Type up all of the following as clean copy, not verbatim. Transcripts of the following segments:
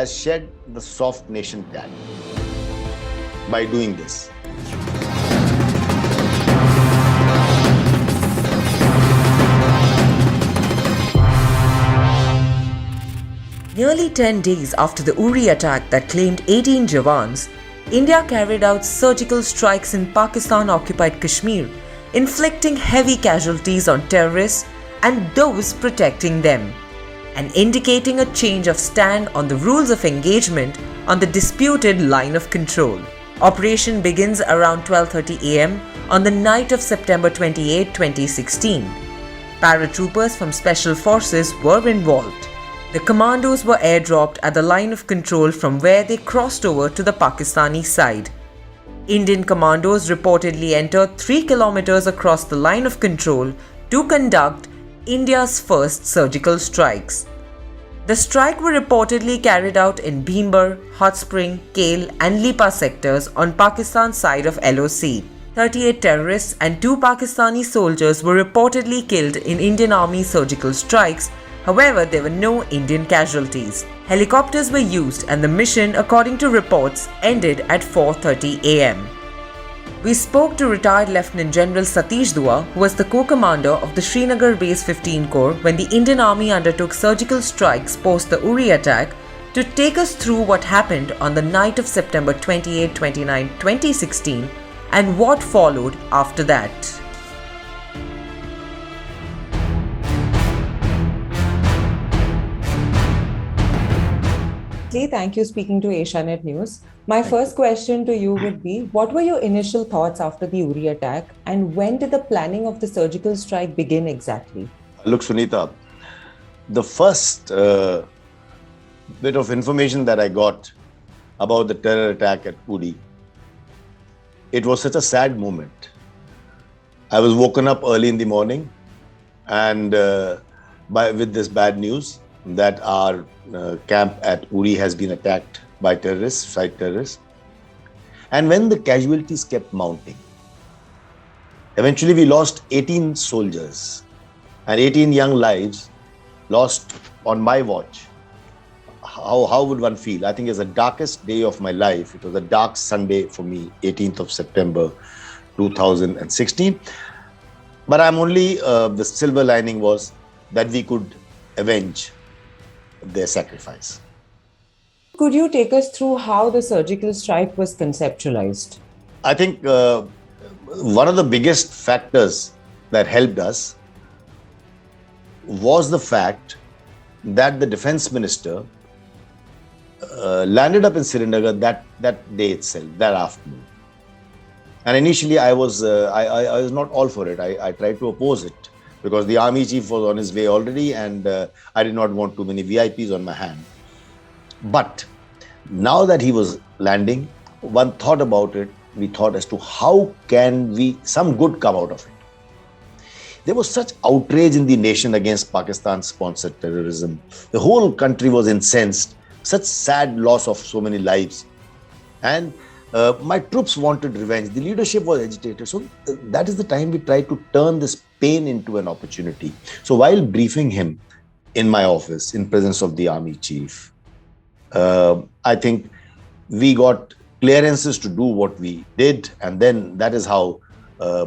has shed the soft nation tag by doing this. Nearly 10 days after the Uri attack that claimed 18 Jawans, India carried out surgical strikes in Pakistan-occupied Kashmir, inflicting heavy casualties on terrorists and those protecting them, and indicating a change of stand on the rules of engagement on the disputed line of control. Operation begins around 12:30 am on the night of September 28, 2016. Paratroopers from Special Forces were involved. The commandos were airdropped at the line of control from where they crossed over to the Pakistani side. Indian commandos reportedly entered 3 kilometers across the line of control to conduct India's first surgical strikes. The strike were reportedly carried out in Bhimber, Hot Spring, Kale and Lipa sectors on Pakistan's side of LOC. 38 terrorists and 2 Pakistani soldiers were reportedly killed in Indian Army surgical strikes. However, there were no Indian casualties. Helicopters were used and the mission, according to reports, ended at 4:30 am. We spoke to retired Lieutenant General Satish Dua, who was the co-commander of the Srinagar Base 15 Corps when the Indian Army undertook surgical strikes post the Uri attack, to take us through what happened on the night of September 28, 29, 2016 and what followed after that. Thank you speaking to Asianet News. My first question to you would be, what were your initial thoughts after the Uri attack and when did the planning of the surgical strike begin exactly? Look, Sunita, the first bit of information that I got about the terror attack at Uri, it was such a sad moment. I was woken up early in the morning and with this bad news that our camp at Uri has been attacked by terrorists, site terrorists. And when the casualties kept mounting, eventually we lost 18 soldiers and 18 young lives lost on my watch. How would one feel? I think it's the darkest day of my life. It was a dark Sunday for me, 18th of September 2016. But I'm only, the silver lining was that we could avenge their sacrifice. Could you take us through how the surgical strike was conceptualized? I think one of the biggest factors that helped us was the fact that the defense minister landed up in Srinagar that day itself, that afternoon. And initially I was not all for it. I tried to oppose it, because the army chief was on his way already and I did not want too many VIPs on my hand. But now that he was landing, one thought about it, we thought as to how can some good come out of it. There was such outrage in the nation against Pakistan-sponsored terrorism. The whole country was incensed, such sad loss of so many lives. And my troops wanted revenge. The leadership was agitated. So that is the time we tried to turn this pain into an opportunity. So while briefing him in my office, in presence of the army chief, I think we got clearances to do what we did. And then that is how a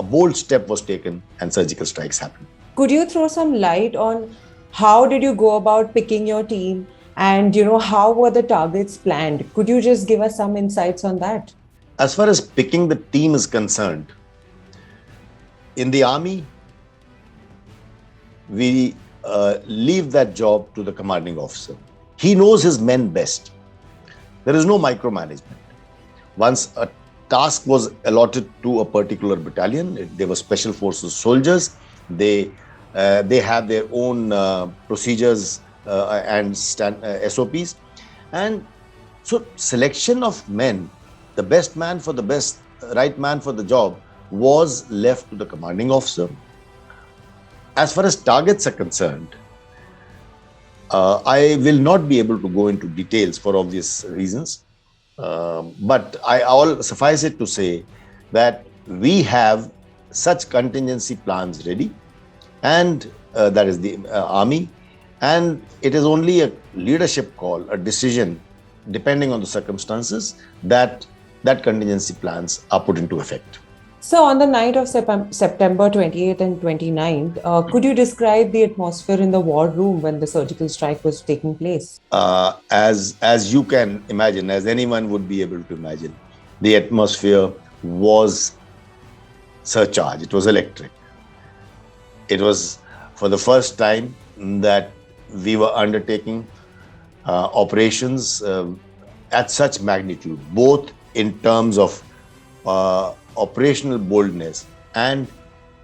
bold step was taken and surgical strikes happened. Could you throw some light on how did you go about picking your team? And, how were the targets planned? Could you just give us some insights on that? As far as picking the team is concerned, in the army, we leave that job to the commanding officer. He knows his men best. There is no micromanagement. Once a task was allotted to a particular battalion, they were special forces soldiers. They have their own procedures and SOPs. And so selection of men, the best man for the best, right man for the job, was left to the commanding officer. As far as targets are concerned, I will not be able to go into details for obvious reasons. But I'll suffice it to say that we have such contingency plans ready, and that is the army. And it is only a leadership call, a decision, depending on the circumstances, that contingency plans are put into effect. So, on the night of September 28th and 29th, could you describe the atmosphere in the war room when the surgical strike was taking place? As you can imagine, as anyone would be able to imagine, the atmosphere was surcharged. It was electric. It was for the first time that we were undertaking operations at such magnitude, both in terms of operational boldness and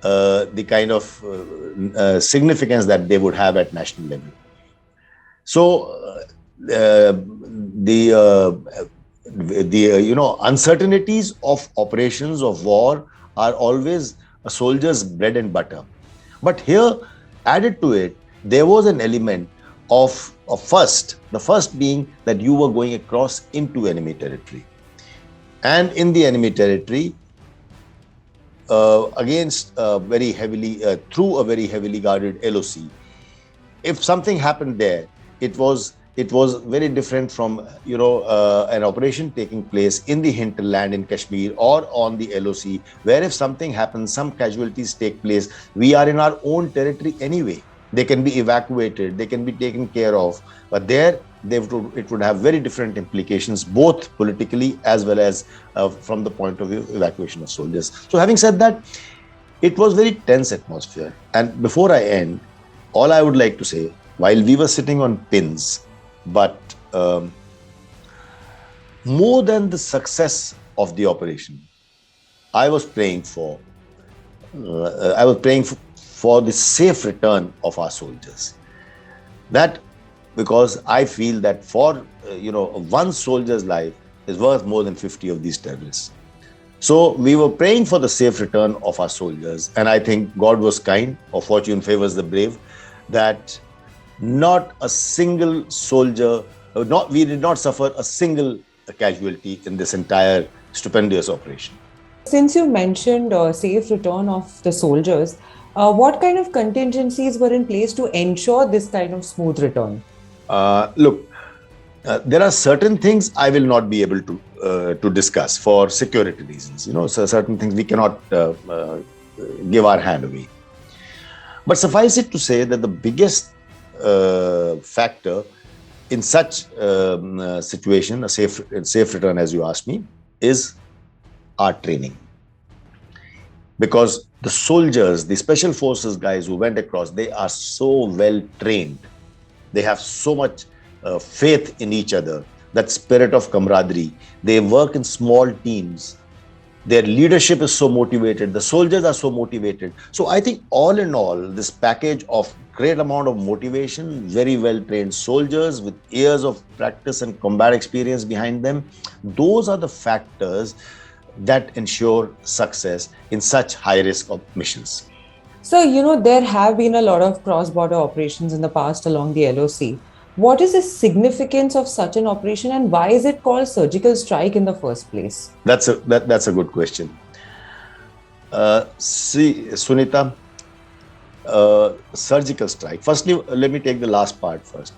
the kind of significance that they would have at national level. So the uncertainties of operations of war are always a soldier's bread and butter. But here, added to it, there was an element of the first being that you were going across into enemy territory. And in the enemy territory, against very heavily, through a very heavily guarded LOC, if something happened there, it was very different from an operation taking place in the hinterland in Kashmir or on the LOC, where if something happens, some casualties take place, we are in our own territory anyway. They can be evacuated, they can be taken care of, but there it would have very different implications, both politically as well as from the point of view of evacuation of soldiers. So having said that, it was very tense atmosphere. And before I end, all I would like to say, while we were sitting on pins, but more than the success of the operation, I was praying for the safe return of our soldiers. That because I feel that for one soldier's life is worth more than 50 of these terrorists. So we were praying for the safe return of our soldiers, and I think God was kind, or fortune favors the brave, that not a single soldier, we did not suffer a single casualty in this entire stupendous operation. Since you mentioned safe return of the soldiers, what kind of contingencies were in place to ensure this kind of smooth return? Look, there are certain things I will not be able to discuss for security reasons. So certain things we cannot give our hand away. But suffice it to say that the biggest factor in such situation, a safe return, as you asked me, is our training. Because the soldiers, the special forces guys who went across, they are so well trained. They have so much faith in each other, that spirit of camaraderie. They work in small teams. Their leadership is so motivated. The soldiers are so motivated. So I think all in all, this package of great amount of motivation, very well trained soldiers with years of practice and combat experience behind them, those are the factors that ensure success in such high risk of missions. So, there have been a lot of cross-border operations in the past along the LOC. What is the significance of such an operation, and why is it called surgical strike in the first place? That's a good question. See, Sunita, surgical strike. Firstly, let me take the last part first.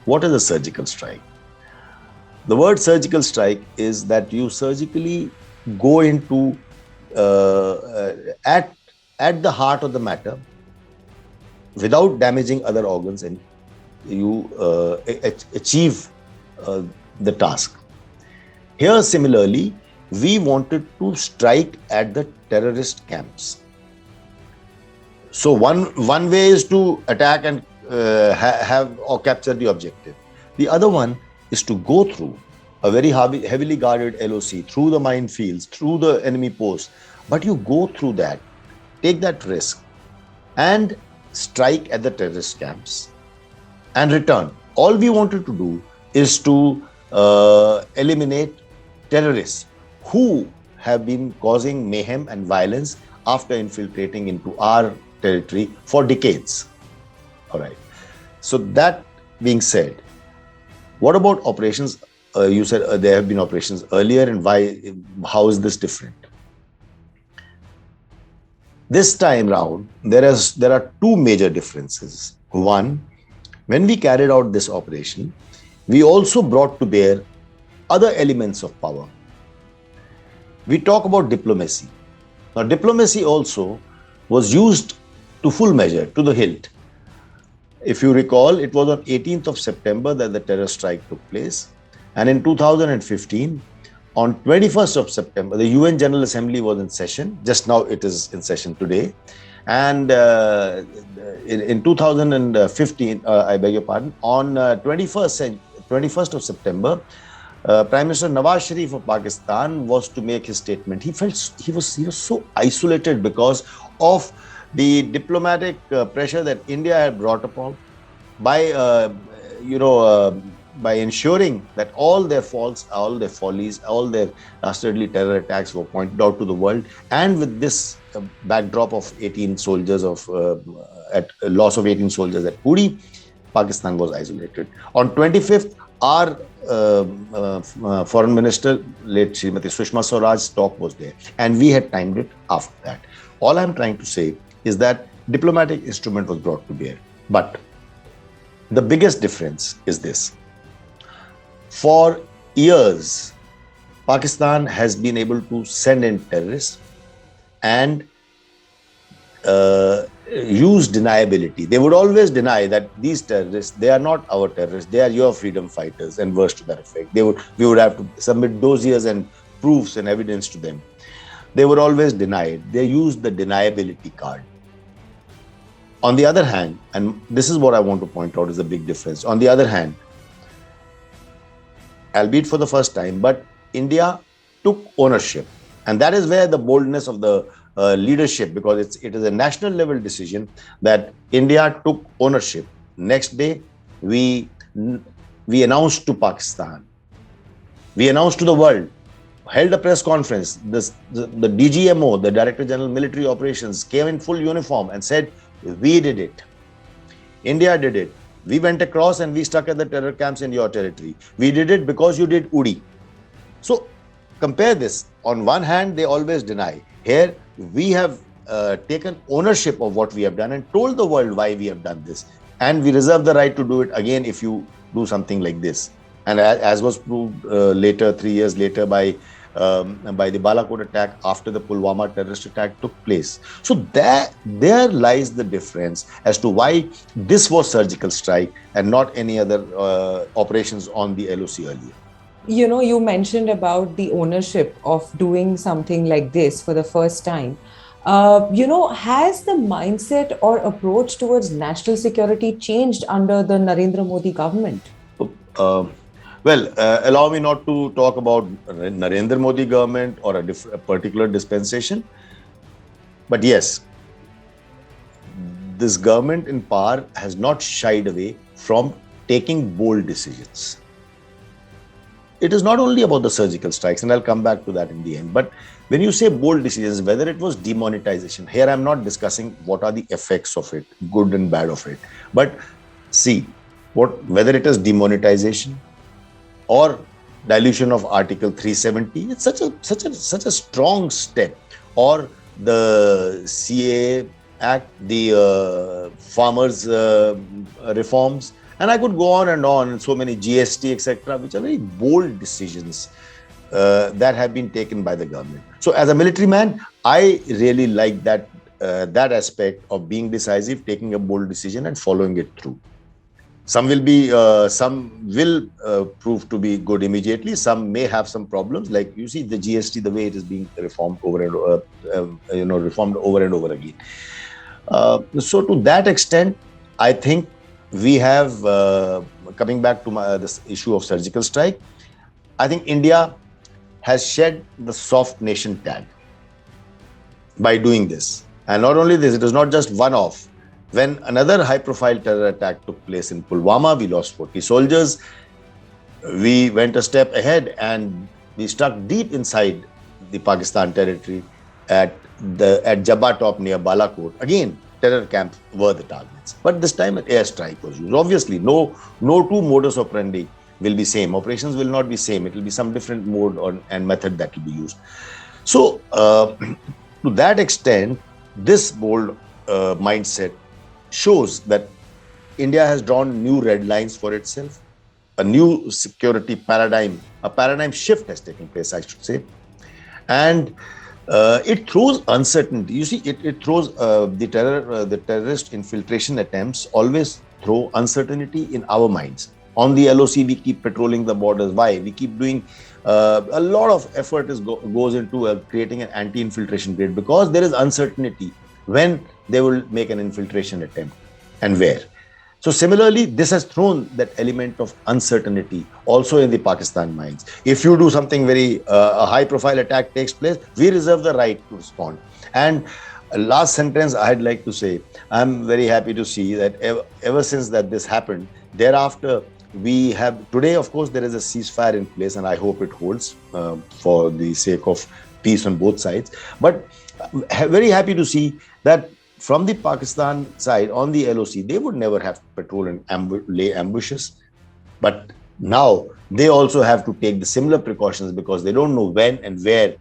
What is a surgical strike? The word surgical strike is that you surgically go into at the heart of the matter without damaging other organs, and you achieve the task. Here, similarly, we wanted to strike at the terrorist camps. So one way is to attack and have or capture the objective. The other one is to go through a very heavily guarded LOC, through the minefields, through the enemy posts. But you go through that, take that risk, and strike at the terrorist camps and return. All we wanted to do is to eliminate terrorists who have been causing mayhem and violence after infiltrating into our territory for decades. All right. So that being said, what about operations? You said there have been operations earlier, and how is this different? This time round, there are two major differences. One, When we carried out this operation, we also brought to bear other elements of power. We talk about diplomacy. Now, diplomacy also was used to full measure, to the hilt. If you recall, it was on 18th of September that the terror strike took place. And in 2015, on 21st of September, the UN General Assembly was in session. Just now it is in session today. And in 2015, I beg your pardon, on 21st of September, Prime Minister Nawaz Sharif of Pakistan was to make his statement. He felt he was so isolated because of the diplomatic pressure that India had brought upon by by ensuring that all their faults, all their follies, all their dastardly terror attacks were pointed out to the world, and with this backdrop of 18 soldiers at loss of 18 soldiers at Uri, Pakistan was isolated. On 25th, our foreign minister, late Srimati Sushma Swaraj's talk was there, and we had timed it after that. All I'm trying to say is that diplomatic instrument was brought to bear. But the biggest difference is this. For years, Pakistan has been able to send in terrorists and use deniability. They would always deny that these terrorists, they are not our terrorists, they are your freedom fighters, and worse to that effect. We would have to submit dossiers and proofs and evidence to them. They would always deny it. They used the deniability card. On the other hand, and this is what I want to point out is a big difference. On the other hand, albeit for the first time, but India took ownership. And that is where the boldness of the leadership, because it is a national level decision that India took ownership. Next day, we announced to Pakistan, we announced to the world, held a press conference. The DGMO, the Director General Military Operations, came in full uniform and said, we did it. India did it. We went across and we stuck at the terror camps in your territory. We did it because you did Uri. So compare this. On one hand, they always deny. Here, we have taken ownership of what we have done and told the world why we have done this. And we reserve the right to do it again if you do something like this. And as was proved later, 3 years later, by the Balakot attack after the Pulwama terrorist attack took place. So there lies the difference as to why this was surgical strike and not any other operations on the LOC earlier. You know, you mentioned about the ownership of doing something like this for the first time. Has the mindset or approach towards national security changed under the Narendra Modi government? Allow me not to talk about Narendra Modi government or a particular dispensation. But yes, this government in power has not shied away from taking bold decisions. It is not only about the surgical strikes, and I'll come back to that in the end. But when you say bold decisions, whether it was demonetization, here I'm not discussing what are the effects of it, good and bad of it. But see, whether it is demonetization or dilution of Article 370, it's such a strong step. Or the CAA Act, the farmers' reforms, and I could go on, and so many GST, etc., which are very bold decisions that have been taken by the government. So as a military man, I really like that aspect of being decisive, taking a bold decision and following it through. Some will prove to be good immediately. Some may have some problems, like you see the GST, the way it is being reformed over and over again. So to that extent, I think we have, coming back to this issue of surgical strike, I think India has shed the soft nation tag by doing this. And not only this, it is not just one-off. When another high-profile terror attack took place in Pulwama, we lost 40 soldiers. We went a step ahead and we struck deep inside the Pakistan territory at Jabba Top near Balakot. Again, terror camps were the targets. But this time an airstrike was used. Obviously, no two modus operandi will be same. Operations will not be same. It will be some different mode and method that will be used. So, to that extent, this bold mindset shows that India has drawn new red lines for itself. A new security paradigm, a paradigm shift has taken place, I should say. And it throws uncertainty. You see, it throws the terrorist infiltration attempts always throw uncertainty in our minds. On the LOC, we keep patrolling the borders. Why? We keep doing a lot of effort goes into creating an anti-infiltration grid because there is uncertainty when they will make an infiltration attempt and where. So similarly, this has thrown that element of uncertainty also in the Pakistan minds. If you do something a high-profile attack takes place, we reserve the right to respond. And last sentence I'd like to say, I'm very happy to see that ever since that this happened, thereafter we have today, of course, there is a ceasefire in place, and I hope it holds for the sake of peace on both sides. But very happy to see that from the Pakistan side, on the LOC, they would never have to patrol and lay ambushes. But now they also have to take the similar precautions because they don't know when and where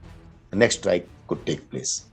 the next strike could take place.